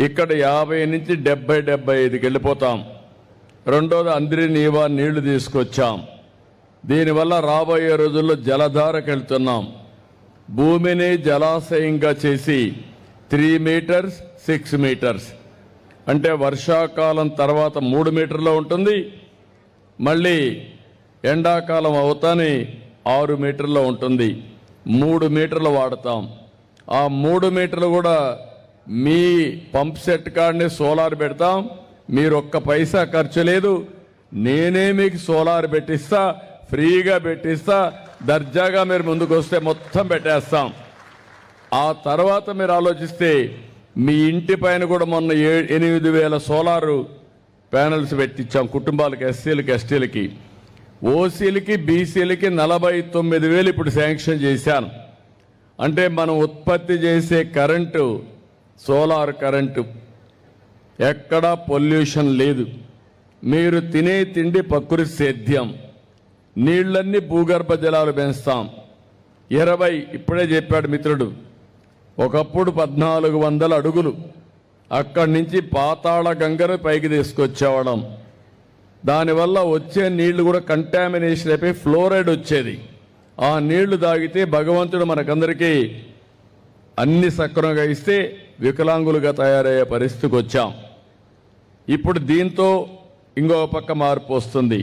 ఇక్కడ 50 నుంచి 70-75కి వెళ్ళిపోతాం. రెండోది అందరి నీవా నీళ్లు తీసుకొచ్చాం. దీనివల్ల రాబోయే రోజుల్లో జలధారకు వెళ్తున్నాం. భూమిని జలాశయంగా చేసి 3 మీటర్స్ 6 మీటర్స్ అంటే వర్షాకాలం తర్వాత 3 మీటర్లు ఉంటుంది. మళ్ళీ ఎండాకాలం అవుతానే 6 మీటర్లు ఉంటుంది. 3 మీటర్లు వాడతాం. ఆ 3 మీటర్లు కూడా మీ పంప్ సెట్ కాడనే సోలార్ పెడతాం. మీరు ఒక్క పైసా ఖర్చు లేదు. నేనే మీకు సోలార్ పెట్టిస్తా, ఫ్రీగా పెట్టిస్తా. దర్జాగా మీరు ముందుకు వస్తే మొత్తం పెట్టేస్తాం. ఆ తర్వాత మీరు ఆలోచిస్తే మీ ఇంటి పైన కూడా మొన్న 8,000 సోలారు ప్యానల్స్ పెట్టించాం కుటుంబాలకు, ఎస్సీలకి, ఎస్టీలకి. ఓసీలకి, బీసీలకి 49,000 ఇప్పుడు శాంక్షన్ చేశాను. అంటే మనం ఉత్పత్తి చేసే కరెంటు సోలార్ కరెంటు, ఎక్కడా పొల్యూషన్ లేదు. మీరు తినే తిండి ప్రకృతి సేద్యం. నీళ్లన్నీ భూగర్భ జలాలు పెంచుతాం. 20 ఇప్పుడే చెప్పాడు మిత్రుడు, ఒకప్పుడు 1400 అడుగులు అక్కడి నుంచి పాతాళ గంగను పైకి తీసుకొచ్చేవాళ్ళం. దానివల్ల వచ్చే నీళ్లు కూడా కంటామినేషన్ అయిపోయి ఫ్లోరైడ్ వచ్చేది. ఆ నీళ్లు తాగితే భగవంతుడు మనకందరికీ అన్ని సక్రమంగా ఇస్తే వికలాంగులుగా తయారయ్యే పరిస్థితికి వచ్చాం. ఇప్పుడు దీంతో ఇంకో పక్క మార్పు వస్తుంది.